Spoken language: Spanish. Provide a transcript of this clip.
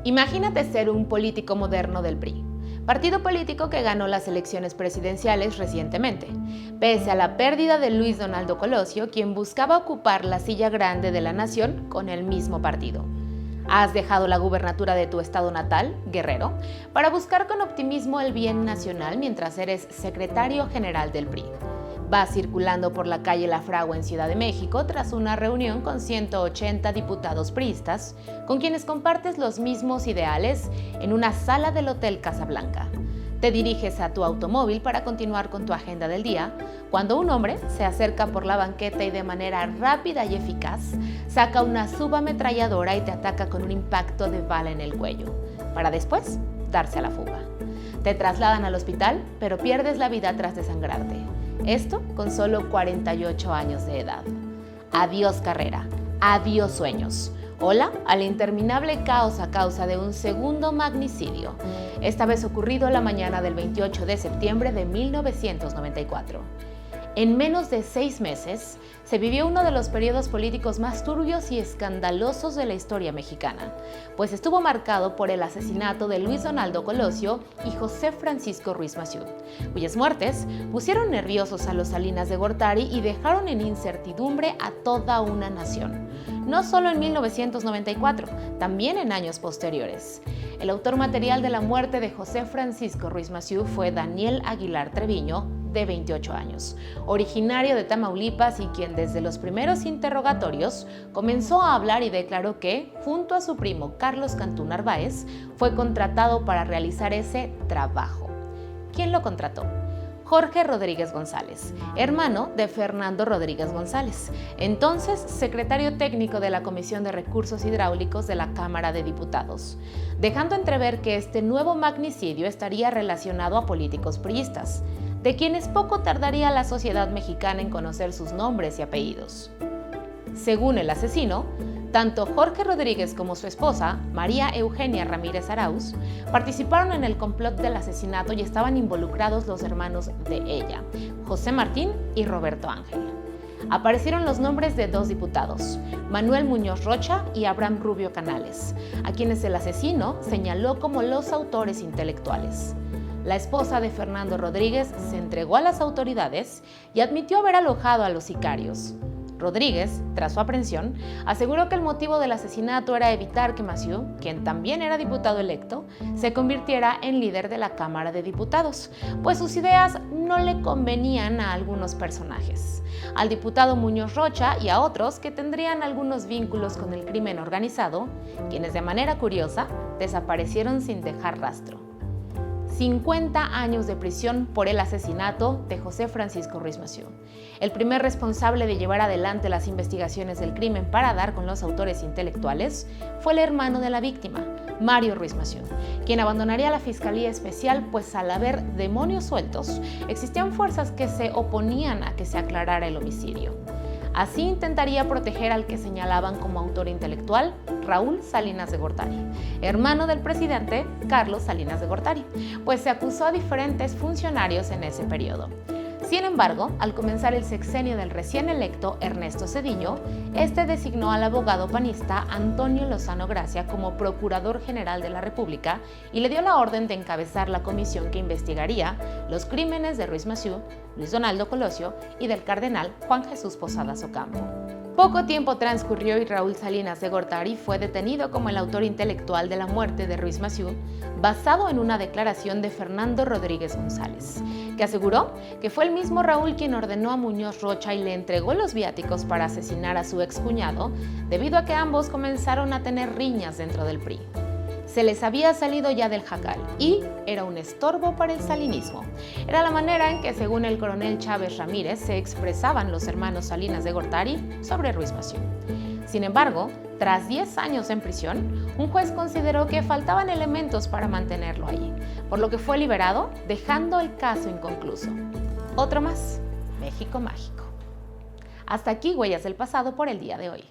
Imagínate ser un político moderno del PRI, partido político que ganó las elecciones presidenciales recientemente, pese a la pérdida de Luis Donaldo Colosio, quien buscaba ocupar la silla grande de la nación con el mismo partido. Has dejado la gubernatura de tu estado natal, Guerrero, para buscar con optimismo el bien nacional mientras eres secretario general del PRI. Vas circulando por la calle La Fragua en Ciudad de México tras una reunión con 180 diputados priistas, con quienes compartes los mismos ideales en una sala del Hotel Casablanca. Te diriges a tu automóvil para continuar con tu agenda del día, cuando un hombre se acerca por la banqueta y de manera rápida y eficaz saca una subametralladora y te ataca con un impacto de bala en el cuello, para después darse a la fuga. Te trasladan al hospital, pero pierdes la vida tras desangrarte. Esto con solo 48 años de edad. Adiós carrera, adiós sueños. Hola al interminable caos a causa de un segundo magnicidio, esta vez ocurrido la mañana del 28 de septiembre de 1994. En menos de 6 meses, se vivió uno de los periodos políticos más turbios y escandalosos de la historia mexicana, pues estuvo marcado por el asesinato de Luis Donaldo Colosio y José Francisco Ruiz Massieu, cuyas muertes pusieron nerviosos a los Salinas de Gortari y dejaron en incertidumbre a toda una nación, no solo en 1994, también en años posteriores. El autor material de la muerte de José Francisco Ruiz Massieu fue Daniel Aguilar Treviño, de 28 años, originario de Tamaulipas y quien desde los primeros interrogatorios comenzó a hablar y declaró que, junto a su primo Carlos Cantú Narváez, fue contratado para realizar ese trabajo. ¿Quién lo contrató? Jorge Rodríguez González, hermano de Fernando Rodríguez González, entonces secretario técnico de la Comisión de Recursos Hidráulicos de la Cámara de Diputados, dejando entrever que este nuevo magnicidio estaría relacionado a políticos priistas, de quienes poco tardaría la sociedad mexicana en conocer sus nombres y apellidos. Según el asesino, tanto Jorge Rodríguez como su esposa, María Eugenia Ramírez Arauz, participaron en el complot del asesinato y estaban involucrados los hermanos de ella, José Martín y Roberto Ángel. Aparecieron los nombres de 2 diputados, Manuel Muñoz Rocha y Abraham Rubio Canales, a quienes el asesino señaló como los autores intelectuales. La esposa de Fernando Rodríguez se entregó a las autoridades y admitió haber alojado a los sicarios. Rodríguez, tras su aprehensión, aseguró que el motivo del asesinato era evitar que Massieu, quien también era diputado electo, se convirtiera en líder de la Cámara de Diputados, pues sus ideas no le convenían a algunos personajes, al diputado Muñoz Rocha y a otros que tendrían algunos vínculos con el crimen organizado, quienes de manera curiosa desaparecieron sin dejar rastro. 50 años de prisión por el asesinato de José Francisco Ruiz Massieu. El primer responsable de llevar adelante las investigaciones del crimen para dar con los autores intelectuales fue el hermano de la víctima, Mario Ruiz Massieu, quien abandonaría la Fiscalía Especial, pues al haber demonios sueltos, existían fuerzas que se oponían a que se aclarara el homicidio. Así intentaría proteger al que señalaban como autor intelectual, Raúl Salinas de Gortari, hermano del presidente Carlos Salinas de Gortari, pues se acusó a diferentes funcionarios en ese periodo. Sin embargo, al comenzar el sexenio del recién electo Ernesto Zedillo, este designó al abogado panista Antonio Lozano Gracia como Procurador General de la República y le dio la orden de encabezar la comisión que investigaría los crímenes de Ruiz Massieu, Luis Donaldo Colosio y del cardenal Juan Jesús Posadas Ocampo. Poco tiempo transcurrió y Raúl Salinas de Gortari fue detenido como el autor intelectual de la muerte de Ruiz Massieu, basado en una declaración de Fernando Rodríguez González, que aseguró que fue el mismo Raúl quien ordenó a Muñoz Rocha y le entregó los viáticos para asesinar a su excuñado, debido a que ambos comenzaron a tener riñas dentro del PRI. Se les había salido ya del jacal y era un estorbo para el salinismo. Era la manera en que, según el coronel Chávez Ramírez, se expresaban los hermanos Salinas de Gortari sobre Ruiz Massieu. Sin embargo, tras 10 años en prisión, un juez consideró que faltaban elementos para mantenerlo allí, por lo que fue liberado, dejando el caso inconcluso. Otro más, México mágico. Hasta aquí Huellas del Pasado por el día de hoy.